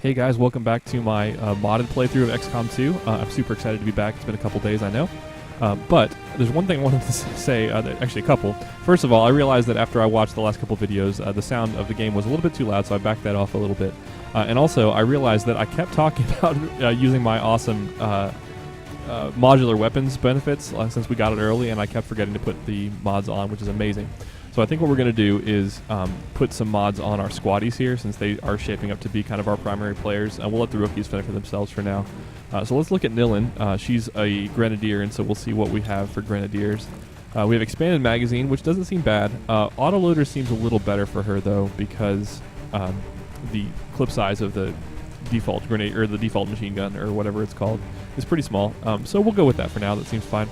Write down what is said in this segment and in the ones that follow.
Hey guys, welcome back to my modded playthrough of XCOM 2. I'm super excited to be back. It's been a couple days, I know. But there's one thing I wanted to say, actually a couple. First of all, I realized that after I watched the last couple videos, the sound of the game was a little bit too loud, so I backed that off a little bit. And also, I realized that I kept talking about using my awesome modular weapons benefits since we got it early, and I kept forgetting to put the mods on, which is amazing. So I think what we're going to do is put some mods on our squaddies here, since they are shaping up to be kind of our primary players. We'll let the rookies fend for themselves for now. So let's look at Nilin. She's a grenadier, and so we'll see what we have for grenadiers. We have expanded magazine, which doesn't seem bad. Autoloader seems a little better for her though, because the clip size of the default grenade or the default machine gun or whatever it's called is pretty small. So we'll go with that for now. That seems fine.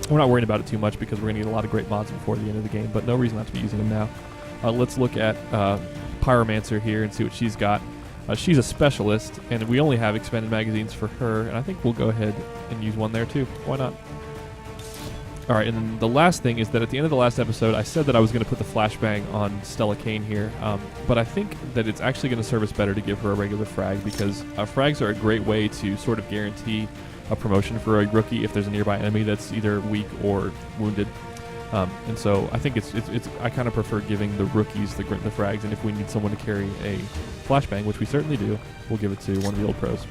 We're not worried about it too much because we're going to get a lot of great mods before the end of the game, but no reason not to be using them now. Let's look at Pyromancer here and see what she's got. She's a specialist, and we only have expanded magazines for her, and I think we'll go ahead and use one there too. Why not? Alright, and then the last thing is that at the end of the last episode, I said that I was going to put the flashbang on Stella Kane here, but I think that it's actually going to serve us better to give her a regular frag, because frags are a great way to sort of guarantee a promotion for a rookie if there's a nearby enemy that's either weak or wounded. And so I think it's I kind of prefer giving the rookies the frags, and if we need someone to carry a flashbang, which we certainly do, we'll give it to one of the old pros.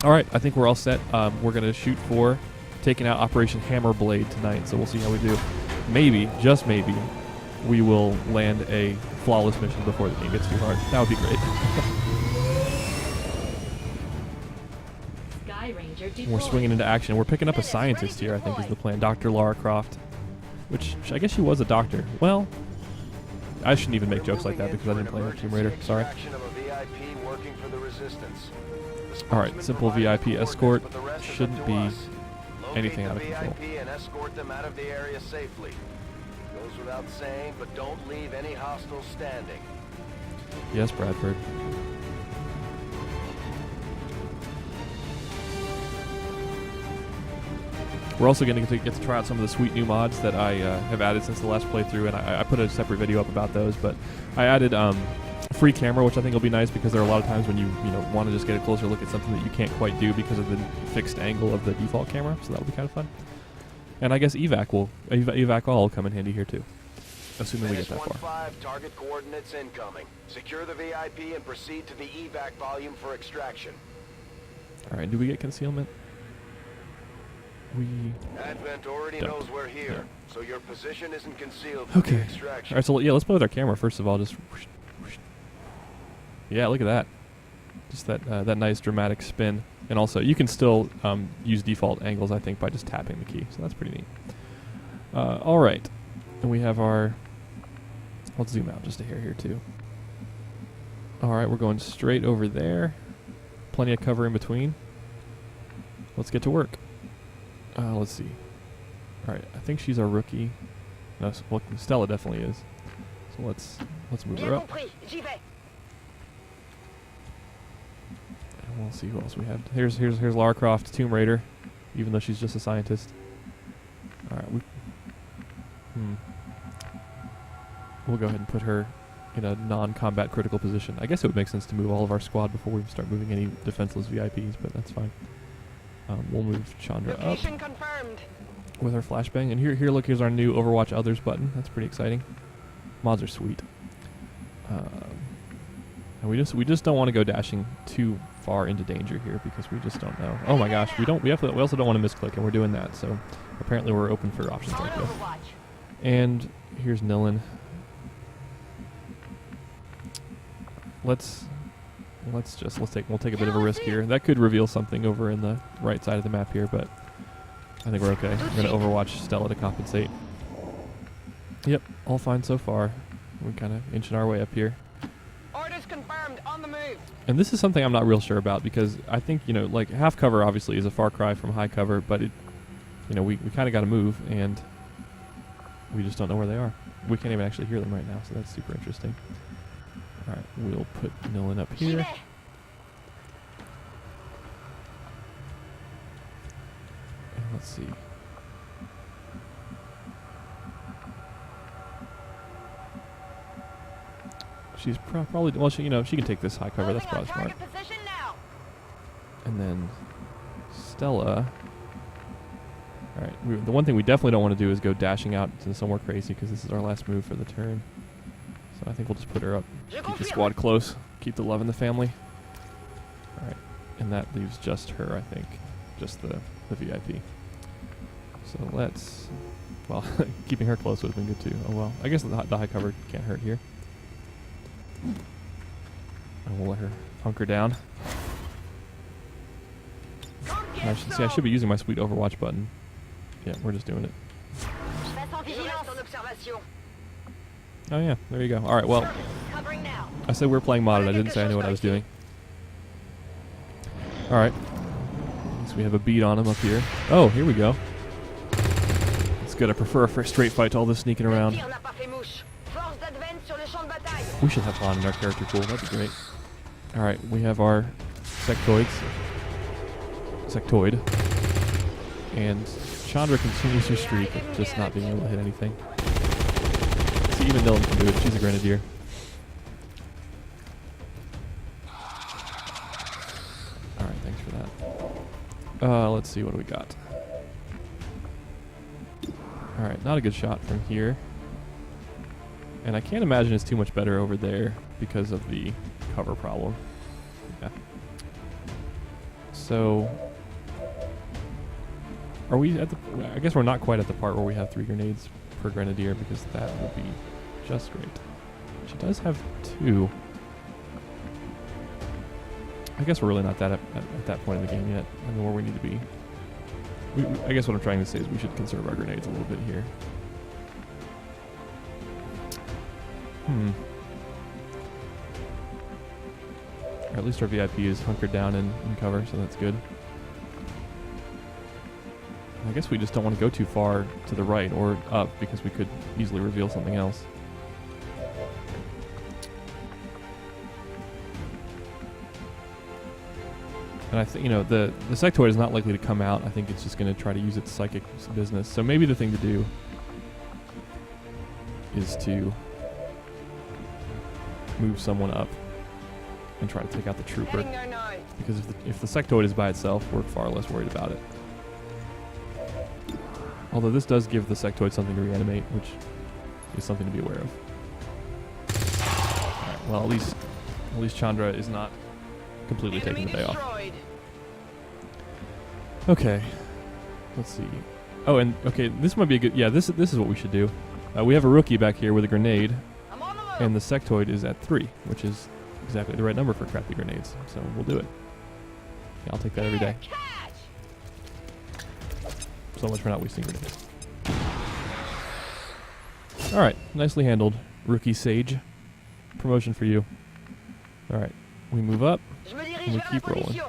All right, I think we're all set. We're going to shoot for taking out Operation Hammerblade tonight, so we'll see how we do. Maybe, just maybe, we will land a flawless mission before the game gets too hard. That would be great. We're swinging into action. We're picking up a scientist here, I think is the plan. Dr. Lara Croft. Which, I guess she was a doctor. Well, I shouldn't even make jokes like that because I didn't play Tomb Raider. Sorry. Alright, simple VIP escort. Shouldn't be anything out of control. Goes without saying, but don't leave any hostiles standing. Yes, Bradford. We're also going to get to try out some of the sweet new mods that I have added since the last playthrough, and I put a separate video up about those. But I added free camera, which I think will be nice because there are a lot of times when you want to just get a closer look at something that you can't quite do because of the fixed angle of the default camera. So that'll be kind of fun. And I guess evac all will come in handy here too, assuming we get that far. Target coordinates incoming. Secure the VIP and proceed to the evac volume for extraction. All right, do we get concealment? We Advent already knows we're here, so your position isn't concealed. Okay. All right, so yeah, let's play with our camera first of all. Just whoosh, whoosh. Yeah, look at that. Just that nice dramatic spin, and also you can still use default angles, I think, by just tapping the key. So that's pretty neat. All right, and we have our. Let's zoom out just a hair here too. All right, we're going straight over there. Plenty of cover in between. Let's get to work. Let's see. All right, I think she's our rookie. No, well, Stella definitely is. So let's move her up. And we'll see who else we have. Here's Lara Croft, Tomb Raider, even though she's just a scientist. All right, we'll go ahead and put her in a non-combat critical position. I guess it would make sense to move all of our squad before we start moving any defenseless VIPs, but that's fine. We'll move Chandra up with our flashbang. And here, look, here's our new Overwatch Others button. That's pretty exciting. Mods are sweet. And we just don't want to go dashing too far into danger here because we just don't know. Oh my gosh, we also don't want to misclick, and we're doing that. So apparently we're open for options like this. And here's Nilin. We'll take a bit of a risk here. That could reveal something over in the right side of the map here, but I think we're okay. We're going to Overwatch Stella to compensate. Yep, all fine so far. We're kind of inching our way up here. Orders confirmed, on the move. And this is something I'm not real sure about because I think, like half cover obviously is a far cry from high cover, but it, we kind of got to move, and we just don't know where they are. We can't even actually hear them right now, so that's super interesting. All right, we'll put Nilin up here. And let's see. she's probably, well, she, she can take this high cover. That's Moving on probably smart. target position now. And then Stella. All right, the one thing we definitely don't want to do is go dashing out to somewhere crazy because this is our last move for the turn. So I think we'll just put her up. Keep the squad close. Keep the love in the family. All right, and that leaves just her, I think, just the VIP. So let's, well, keeping her close would have been good too. Oh well, I guess the high cover can't hurt here. And we'll let her hunker down. I should be using my sweet Overwatch button. Yeah, we're just doing it. Oh yeah, there you go. All right, well, I said we were playing modded. I didn't say I knew what I was doing. All right, so we have a beat on him up here. Oh, here we go. It's good. I prefer a straight fight to all this sneaking around. We should have fun in our character pool. That'd be great. All right, we have our sectoid, and Chandra continues her streak of just not being able to hit anything. See, even Dylan can do it. She's a grenadier. All right, thanks for that. Let's see, what do we got? All right, not a good shot from here. And I can't imagine it's too much better over there because of the cover problem. Yeah. So, are we at the... I guess we're not quite at the part where we have 3 grenades per grenadier because that would be just great. She does have 2. I guess we're really not that at that point in the game yet. I mean, where we need to be. I guess what I'm trying to say is we should conserve our grenades a little bit here. Or at least our VIP is hunkered down in cover, so that's good. I guess we just don't want to go too far to the right or up because we could easily reveal something else. And I think, the sectoid is not likely to come out. I think it's just going to try to use its psychic business. So maybe the thing to do is to move someone up and try to take out the trooper. Because if the sectoid is by itself, we're far less worried about it. Although this does give the sectoid something to reanimate, which is something to be aware of. Alright, well, at least Chandra is not completely taking the day off. Okay, let's see. Oh, and okay, this might be a good. Yeah, this is what we should do. We have a rookie back here with a grenade, and the sectoid is at 3, which is exactly the right number for crappy grenades. So we'll do it. Yeah, I'll take that every day. So much for not wasting grenades. All right, nicely handled, rookie Sage. Promotion for you. All right, we move up and we keep rolling.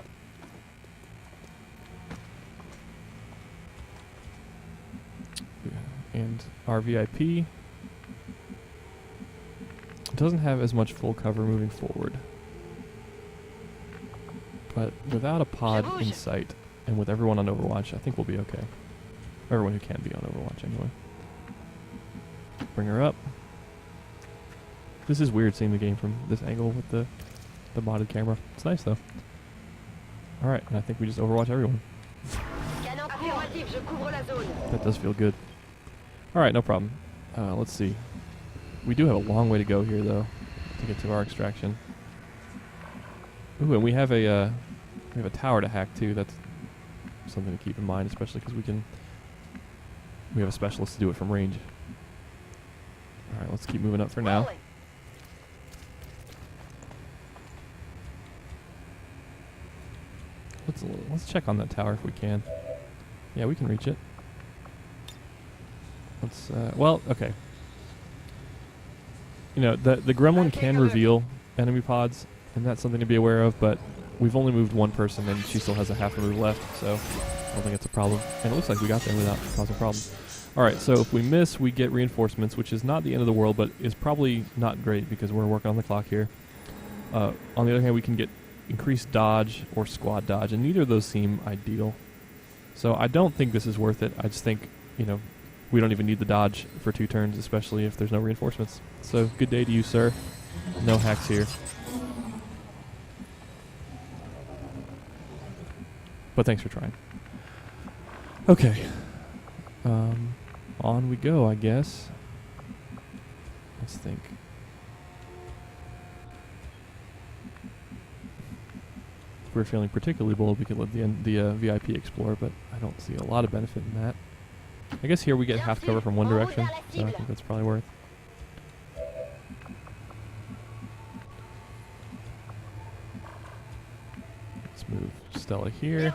And our VIP doesn't have as much full cover moving forward. But without a pod in sight and with everyone on Overwatch, I think we'll be okay. Everyone who can be on Overwatch anyway. Bring her up. This is weird seeing the game from this angle with the modded camera. It's nice though. Alright, and I think we just Overwatch everyone. That does feel good. Alright, no problem. Let's see. We do have a long way to go here, though, to get to our extraction. Ooh, and we have a tower to hack too. That's something to keep in mind, especially because we have a specialist to do it from range. All right, let's keep moving up for now. Let's check on that tower if we can. Yeah, we can reach it. Let's, well, okay. The gremlin can reveal enemy pods, and that's something to be aware of, but we've only moved one person, and she still has a half a move left, so I don't think it's a problem. And it looks like we got there without causing problems. Alright, so if we miss, we get reinforcements, which is not the end of the world, but is probably not great because we're working on the clock here. On the other hand, we can get increased dodge or squad dodge, and neither of those seem ideal. So I don't think this is worth it. I just think, we don't even need the dodge for 2 turns, especially if there's no reinforcements. So good day to you, sir. No hacks here. But thanks for trying. Okay. On we go, I guess. Let's think. If we're feeling particularly bold, we could let the VIP explore, but I don't see a lot of benefit in that. I guess here we get half cover from one direction, so I think that's probably worth. Let's move Stella here.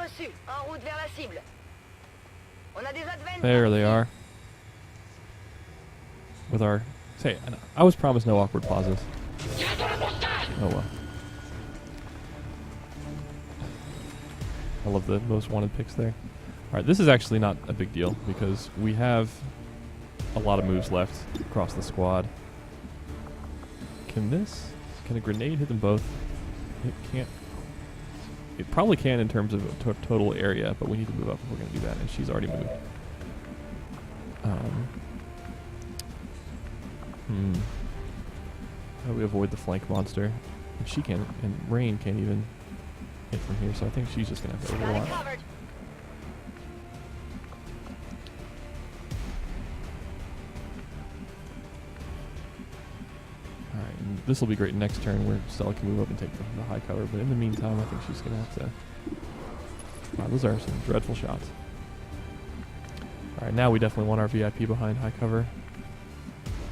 There they are. With our... Say, I was promised no awkward pauses. Oh well. I love the most wanted picks there. Alright, this is actually not a big deal because we have a lot of moves left across the squad. Can a grenade hit them both? It can't. It probably can in terms of total area, but we need to move up if we're going to do that, and she's already moved. How do we avoid the flank monster? And she can't, and Rain can't even hit from here, so I think she's just going to have to overwatch. Alright, and this will be great next turn where Stella can move up and take the high cover, but in the meantime, I think she's going to have to... Wow, those are some dreadful shots. Alright, now we definitely want our VIP behind high cover,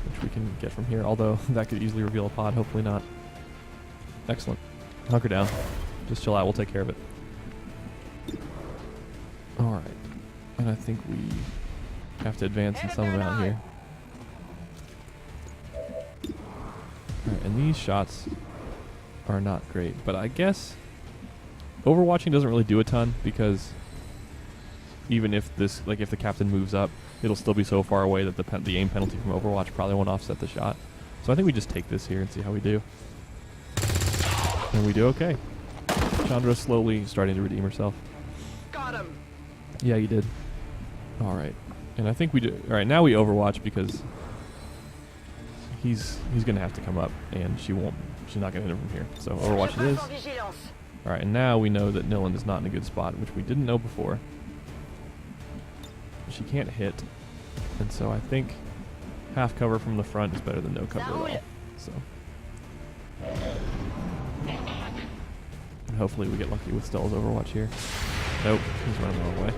which we can get from here, although that could easily reveal a pod, hopefully not. Excellent. Hunker down. Just chill out, we'll take care of it. Alright. And I think we have to advance in some amount here. Alright, and these shots are not great, but I guess overwatching doesn't really do a ton because even if this, like if the captain moves up, it'll still be so far away that the aim penalty from Overwatch probably won't offset the shot. So I think we just take this here and see how we do. And we do okay. Chandra's slowly starting to redeem herself. Got him. Yeah, you did. Alright. And I think we do. Alright, now we Overwatch because he's going to have to come up and she's not going to hit him from here. So Overwatch it is. Alright, and now we know that Nilin is not in a good spot, which we didn't know before. She can't hit, and so I think half cover from the front is better than no cover at all. So, and hopefully we get lucky with Stella's Overwatch here. Nope, he's running the wrong way.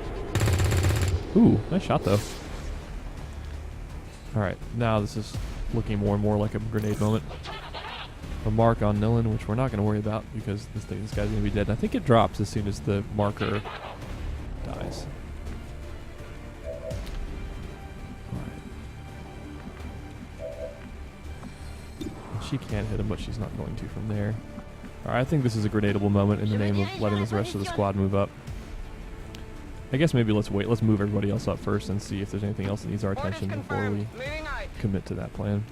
Ooh, nice shot though. Alright, now this is looking more and more like a grenade moment. A mark on Nilin, which we're not going to worry about because this guy's going to be dead. I think it drops as soon as the marker dies. She can't hit him, but she's not going to from there. Alright, I think this is a grenadable moment in the name of letting the rest of the squad move up. I guess maybe let's wait. Let's move everybody else up first and see if there's anything else that needs our attention before we commit to that plan.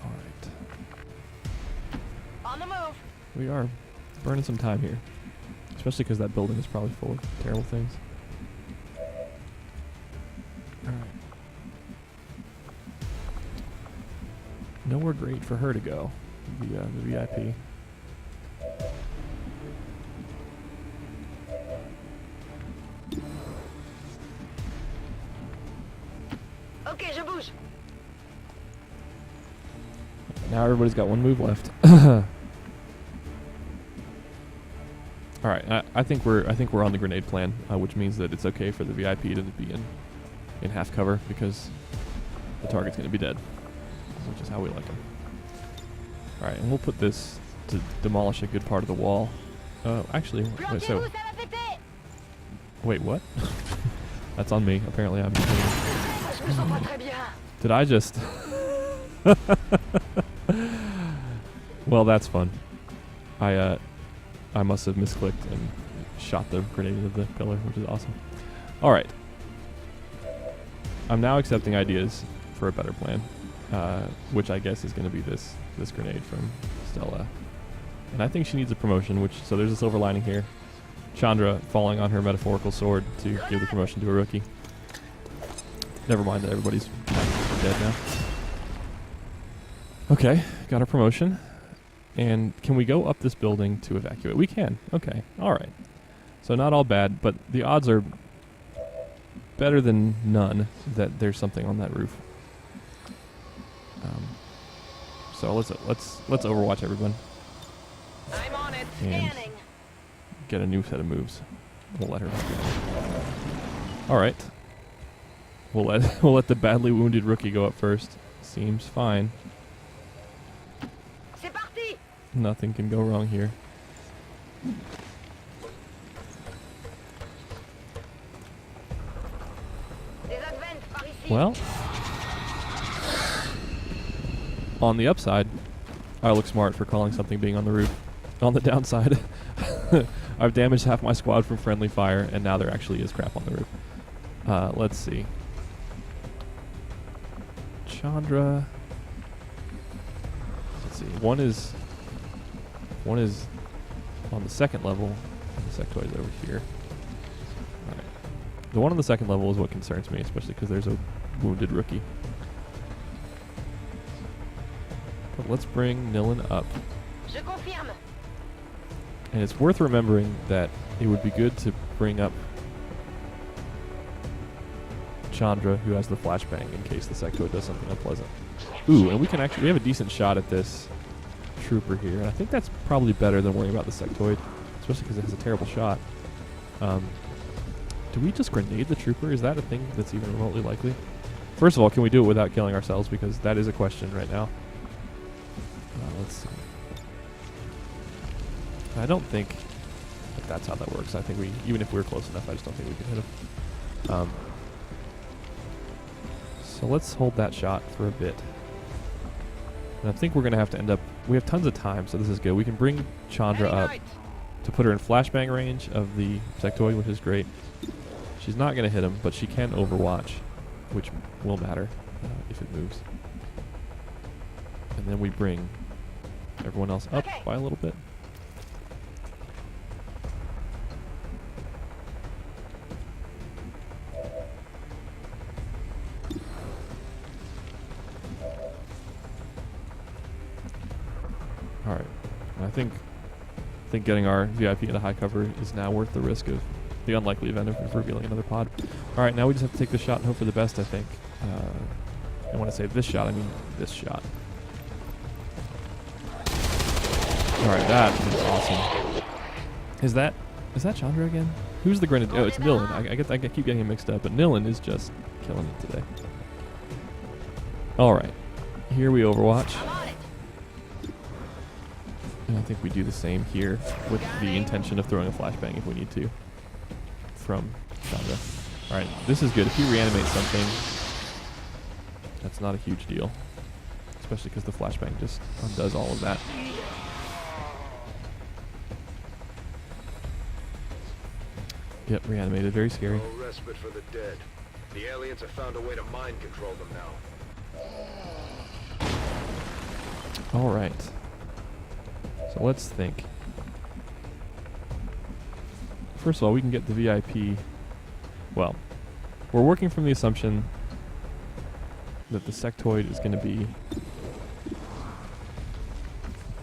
Alright. On the move. We are burning some time here. Especially because that building is probably full of terrible things. Alright. Nowhere great for her to go, the VIP. Okay, je bouge. Now everybody's got one move left. All right, I think we're on the grenade plan, which means that it's okay for the VIP to be in half cover because the target's going to be dead. Which is how we like them. Alright, and we'll put this to demolish a good part of the wall. Actually, wait, so... Wait, what? That's on me. Apparently I'm... Did I just... Well, that's fun. I must have misclicked and shot the grenade into the pillar, which is awesome. Alright. I'm now accepting ideas for a better plan. Which I guess is going to be this grenade from Stella. And I think she needs a promotion, so there's a silver lining here. Chandra falling on her metaphorical sword to give the promotion to a rookie. Never mind that everybody's dead now. Okay, got a promotion. And can we go up this building to evacuate? We can. Okay, all right. So not all bad, but the odds are better than none that there's something on that roof. So let's overwatch everyone I'm on it. and Scanning. get a new set of moves. We'll let her. All right. We'll let the badly wounded rookie go up first. Seems fine. C'est parti. Nothing can go wrong here. Des advents par ici. Well, on the upside, I look smart for calling something being on the roof. On the downside, I've damaged half my squad from friendly fire, and now there actually is crap on the roof. Let's see. Chandra. Let's see. One is on the second level. The sectoid is over here. All right. The one on the second level is what concerns me, especially because there's a wounded rookie. But let's bring Nilin up. Je confirme. And it's worth remembering that it would be good to bring up Chandra, who has the flashbang, in case the sectoid does something unpleasant. Ooh, and we have a decent shot at this trooper here, and I think that's probably better than worrying about the sectoid, especially because it has a terrible shot. Do we just grenade the trooper? Is that a thing that's even remotely likely? First of all, can we do it without killing ourselves? Because that is a question right now. Let's see. I don't think that that's how that works. I think even if we were close enough, I just don't think we could hit him. So let's hold that shot for a bit. And I think we're going to have to end up... We have tons of time, so this is good. We can bring Chandra up to put her in flashbang range of the sectoid, which is great. She's not going to hit him, but she can overwatch, which will matter if it moves. And then we bring everyone else up by a little bit. All right, and I think getting our VIP into high cover is now worth the risk of the unlikely event of revealing another pod. All right, now we just have to take the shot and hope for the best, I think. And when I say this shot, I mean this shot. All right, that is awesome. Is that Chandra again? Who's the grenadier? Oh, it's Nilin. I keep getting him mixed up, but Nilin is just killing it today. All right, here we overwatch. And I think we do the same here with the intention of throwing a flashbang if we need to from Chandra. All right, this is good. If he reanimates something, that's not a huge deal, especially because the flashbang just undoes all of that. Yep, reanimated. Very scary. No respite for the dead. The aliens have found a way to mind control them now. All right. So let's think. First of all, we can get the VIP. Well, we're working from the assumption that the sectoid is going to be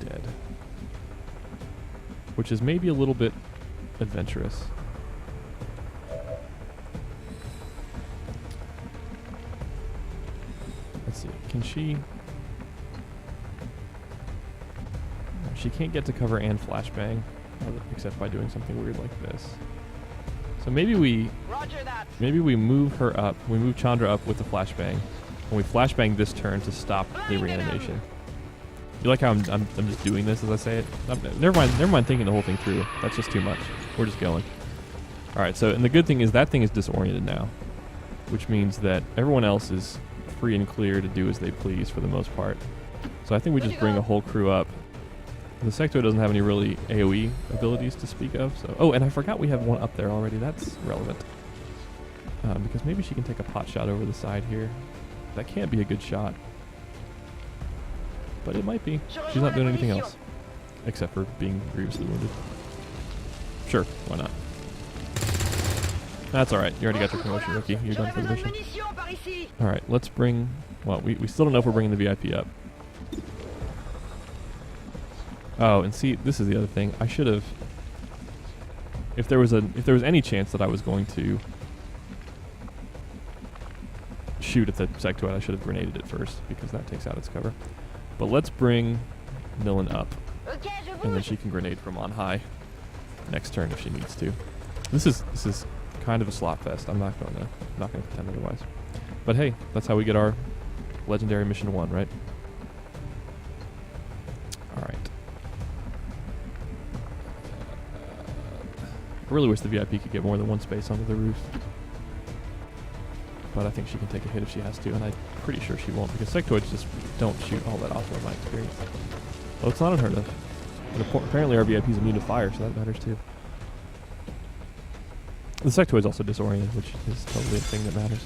dead, which is maybe a little bit adventurous. Let's see. Can she... She can't get to cover and flashbang, except by doing something weird like this. So maybe we move her up. We move Chandra up with the flashbang, and we flashbang this turn to stop the reanimation. You like how I'm just doing this as I say it? Never mind thinking the whole thing through. That's just too much. We're just going. All right. So, and the good thing is that thing is disoriented now, which means that everyone else is free and clear to do as they please for the most part. So I think we just bring a whole crew up. The sectoid doesn't have any really AoE abilities to speak of. So, oh, and I forgot we have one up there already. That's relevant. Because maybe she can take a pot shot over the side here. That can't be a good shot. But it might be. She's not doing anything else. Except for being grievously wounded. Sure, why not? That's alright. You already got the promotion, rookie. You're done for the mission. Alright, let's bring... Well, we still don't know if we're bringing the VIP up. Oh, and see, this is the other thing. I should have. If there was any chance that I was going to shoot at the sectoid, I should have grenaded it first because that takes out its cover. But let's bring Millen up, Ok, je and then bouge. she can grenade from on high next turn if she needs to. This is kind of a slot fest. I'm not gonna pretend otherwise. But hey, that's how we get our legendary mission 1, right? All right. I really wish the VIP could get more than one space onto the roof. But I think she can take a hit if she has to, and I'm pretty sure she won't because sectoids just don't shoot all that often in my experience. Well, it's not unheard of. And apparently our VIP is immune to fire, so that matters too. The sectoid's also disoriented, which is totally a thing that matters.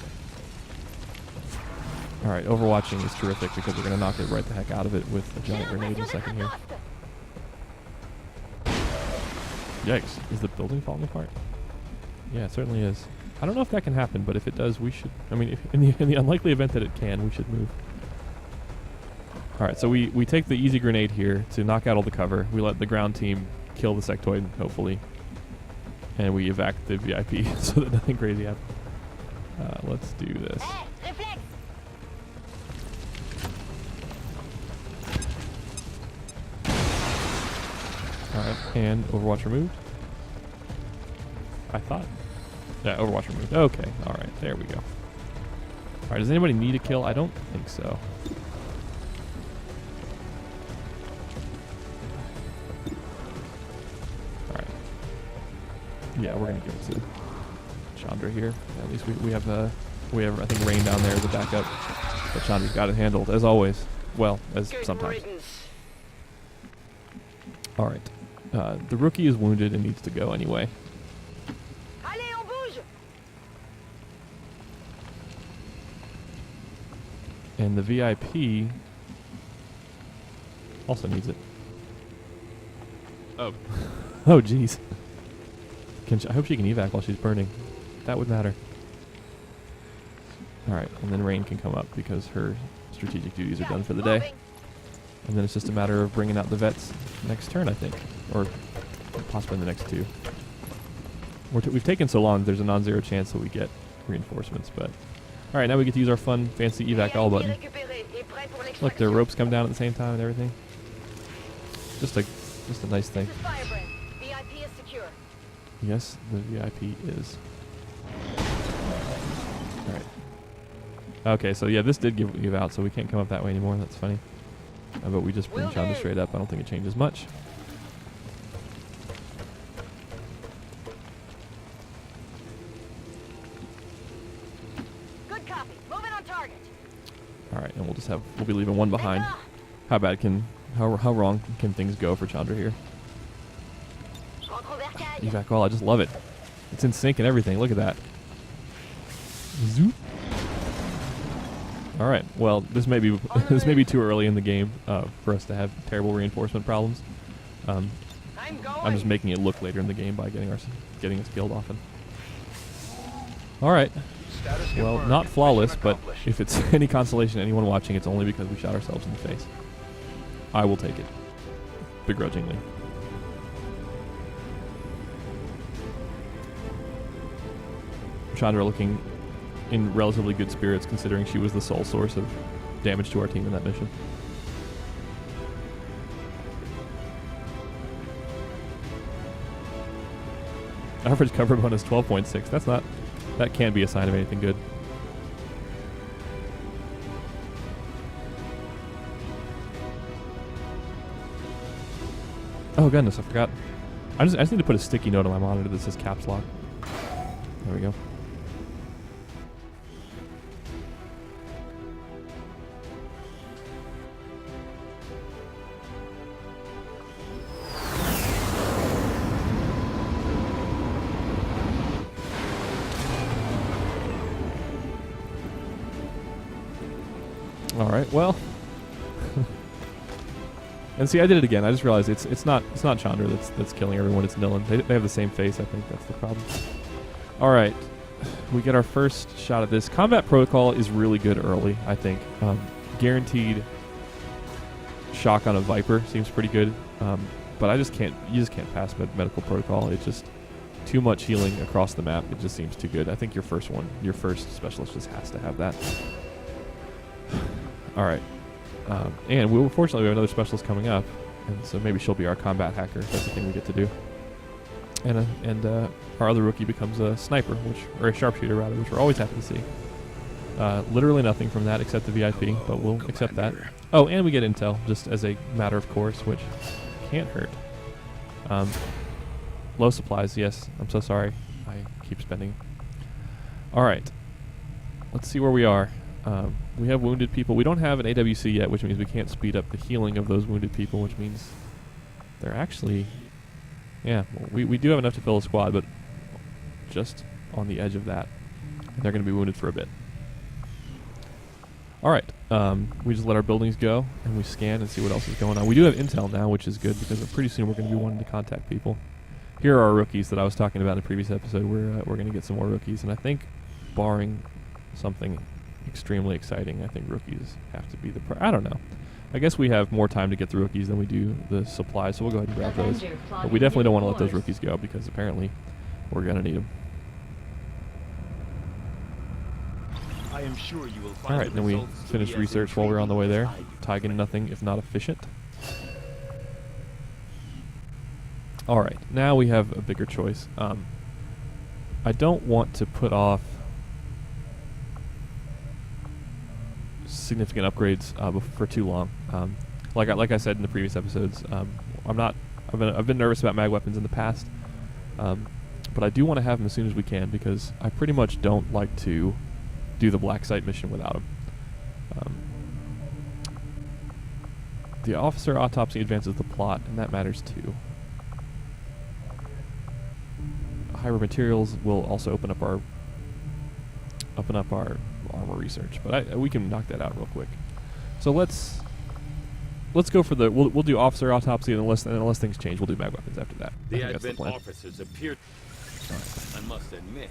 Alright, overwatching is terrific because we're going to knock it right the heck out of it with a giant grenade in a second here. Yikes, is the building falling apart? Yeah, it certainly is. I don't know if that can happen, but if it does, we should... I mean, if in the unlikely event that it can, we should move. Alright, so we take the easy grenade here to knock out all the cover. We let the ground team kill the sectoid, hopefully. And we evac the VIP so that nothing crazy happens. Let's do this. Hey, réflexe. Alright, and Overwatch removed. I thought. Yeah, Overwatch removed. Okay, alright, there we go. Alright, does anybody need a kill? I don't think so. Alright. Yeah, we're gonna give it to Chandra here. At least we have I think Rain down there as a backup. But Chandra's got it handled, as always. Well, as Good sometimes. riddance. Alright. The rookie is wounded and needs to go anyway. Allez, on bouge. And the VIP also needs it. Oh. Oh, jeez. I hope she can evac while she's burning. That would matter. Alright, and then Rain can come up because her strategic duties are done for the day. Moving. And then it's just a matter of bringing out the vets next turn, I think. Or possibly in the next 2. We've taken so long, there's a non-zero chance that we get reinforcements, but... Alright, now we get to use our fun, fancy evac all button. Récupéré et prêt pour Look, l'extraction. their ropes come down at the same time and everything. Just a nice thing. The firebrand. VIP is secure. Yes, the VIP is. Alright. Okay, so yeah, this did give out, so we can't come up that way anymore. That's funny. But we just bring Will Chandra do. straight up. I don't think it changes much. Good copy. Moving on target. Alright, and we'll be leaving one behind. How wrong can things go for Chandra here? Je rentre au bercail. Evac all, I just love it. It's in sync and everything. Look at that. Zoop. All right. Well, this may be too early in the game for us to have terrible reinforcement problems. I'm going. I'm just making it look later in the game by getting us killed often. All right. Status Well, confirmed. not flawless, Mission but accomplished. if it's any consolation to anyone watching, it's only because we shot ourselves in the face. I will take it, begrudgingly. Chandra looking in relatively good spirits, considering she was the sole source of damage to our team in that mission. Average cover bonus 12.6. That's not. That can't be a sign of anything good. Oh goodness, I forgot. I just need to put a sticky note on my monitor that says caps lock. There we go. All right. Well. And see, I did it again. I just realized it's not Chandra that's killing everyone. It's Nilin. They have the same face. I think that's the problem. All right, we get our first shot at this. Combat protocol is really good early. I think guaranteed shock on a Viper seems pretty good. But I just can't. You just can't pass medical protocol. It's just too much healing across the map. It just seems too good. I think your first specialist just has to have that. All right. And fortunately we have another specialist coming up, and so maybe she'll be our combat hacker. That's the thing we get to do. And our other rookie becomes a sniper, or a sharpshooter rather, which we're always happy to see. Literally nothing from that except the VIP, but we'll accept that. Oh, and we get intel just as a matter of course, which can't hurt. Low supplies, yes. I'm so sorry. I keep spending. All right. Let's see where we are. We have wounded people. We don't have an AWC yet, which means we can't speed up the healing of those wounded people, which means they're actually... Yeah, well, we do have enough to fill a squad, but just on the edge of that. They're going to be wounded for a bit. All right. We just let our buildings go, and we scan and see what else is going on. We do have intel now, which is good, because pretty soon we're going to be wanting to contact people. Here are our rookies that I was talking about in the previous episode. We're going to get some more rookies, and I think, barring something extremely exciting, I think rookies have to be the... I don't know. I guess we have more time to get the rookies than we do the supplies, so we'll go ahead and grab those. But we definitely don't want to let those rookies go, because apparently we're going to need them. I am sure you will find Alright, then we finished research while we were on the way there. Tygan nothing if not efficient. Alright, now we have a bigger choice. I don't want to put off significant upgrades for too long. Like I said in the previous episodes, I've been nervous about mag weapons in the past, but I do want to have them as soon as we can, because I pretty much don't like to do the black site mission without them. The officer autopsy advances the plot, and that matters too. Hybrid materials will also open up our armor research, but we can knock that out real quick. So let's go for the we'll do officer autopsy, and unless things change, we'll do mag weapons after that. The advent officers appear. I must admit,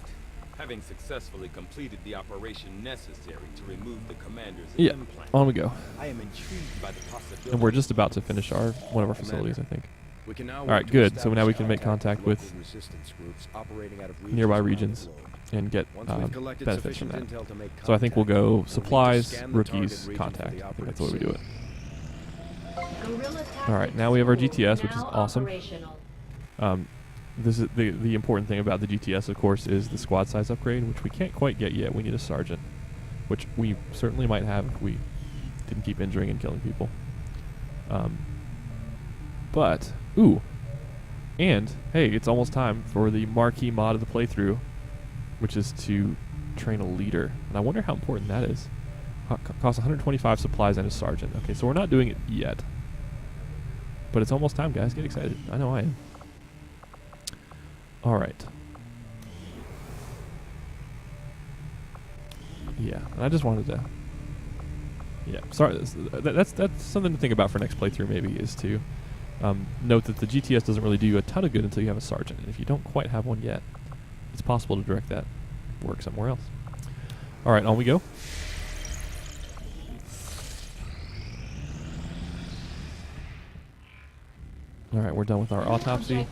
having successfully completed the operation necessary to remove the commander's implant, on we go. I am intrigued by the possibility. And we're just about to finish one of our facilities, I think. We can now All right, good. So now we can make contact with nearby regions and get benefits from that. So I think we'll go supplies, rookies, contact. I think that's the way we do it. All right, now we have our GTS, which is awesome. This is the important thing about the GTS, of course, is the squad size upgrade, which we can't quite get yet. We need a sergeant, which we certainly might have if we didn't keep injuring and killing people. And hey, it's almost time for the marquee mod of the playthrough, which is to train a leader. And I wonder how important that is. Costs 125 supplies and a sergeant. Okay, so we're not doing it yet, but it's almost time, guys. Get excited. I know I am. All right. Yeah, and I just wanted to. Yeah, sorry. That's something to think about for next playthrough. Maybe is to note that the GTS doesn't really do you a ton of good until you have a sergeant, and if you don't quite have one yet, it's possible to direct that work somewhere else. All right, on we go. All right, we're done with our autopsy,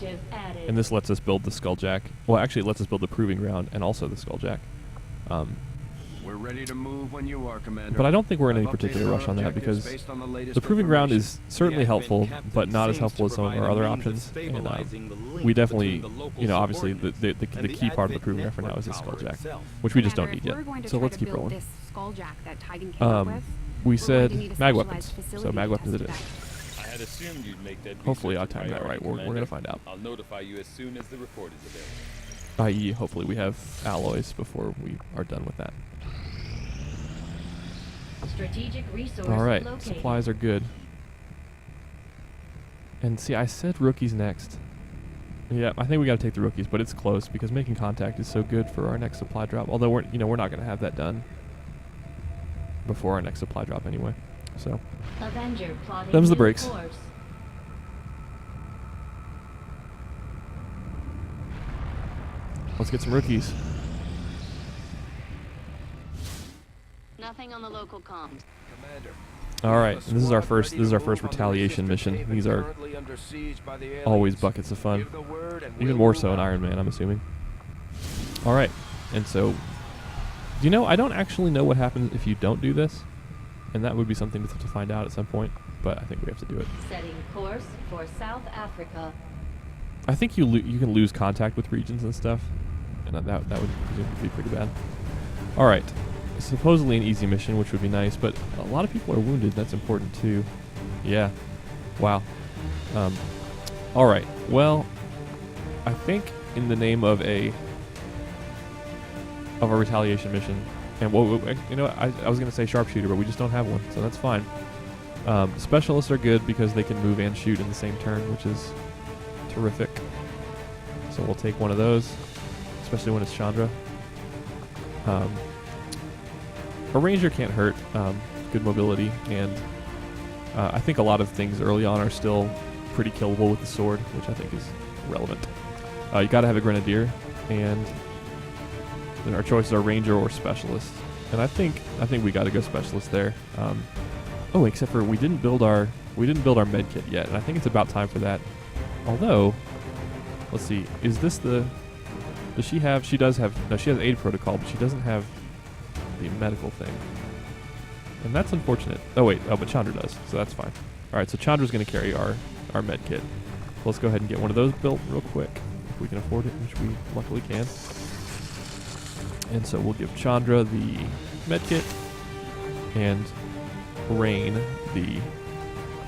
and this lets us build the skulljack. Well, actually, it lets us build the proving ground and also the skulljack. We're ready to move when you are, Commander. But I don't think we're in any particular rush on that, because the proving ground is certainly helpful, but not as helpful as some of our other options. And we definitely, obviously the key part of the proving ground for now is the skulljack, which we just don't need yet. So let's keep rolling. We said mag weapons, so mag weapons it is. I had assumed you'd make that. Hopefully I timed that right. We're going to find out. I'll notify you as soon as the report is available. I.e., hopefully we have alloys before we are done with that. All right, supplies are good. And see, I said rookies next. Yeah, I think we got to take the rookies, but it's close because making contact is so good for our next supply drop. Although we're not going to have that done before our next supply drop anyway. So, them's the breaks. Let's get some rookies. Nothing on the local comms. Commander, All right, and this is our first retaliation mission. These are always buckets of fun, even more so in Iron Man, I'm assuming. All right, and so, you know, I don't actually know what happens if you don't do this, and that would be something to find out at some point. But I think we have to do it. Setting course for South Africa. I think you can lose contact with regions and stuff, and that would presumably be pretty bad. All right, supposedly an easy mission, which would be nice, but a lot of people are wounded. That's important too. Yeah. Wow. All right. Well, I think in the name of a retaliation mission, and you know, I was gonna say sharpshooter, but we just don't have one, so that's fine. Specialists are good because they can move and shoot in the same turn, which is terrific. So we'll take one of those, especially when it's Chandra. A ranger can't hurt. Good mobility, and I think a lot of things early on are still pretty killable with the sword, which I think is relevant. You got to have a grenadier, and then our choices are ranger or specialist. And I think we got to go specialist there. Oh, except for we didn't build our med kit yet, and I think it's about time for that. Although, let's see, is this the? Does she have? She does have. No, she has aid protocol, but she doesn't have the medical thing, and that's unfortunate. Oh wait, but Chandra does, so that's fine. All right, so Chandra's going to carry our med kit. Let's go ahead and get one of those built real quick if we can afford it, which we luckily can. And so we'll give Chandra the med kit and Rain the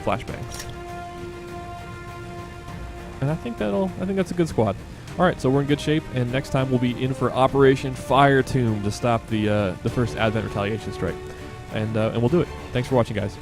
flashbang. And I think that's a good squad. All right, so we're in good shape, and next time we'll be in for Operation Fire Tomb to stop the first Advent retaliation strike, and we'll do it. Thanks for watching, guys.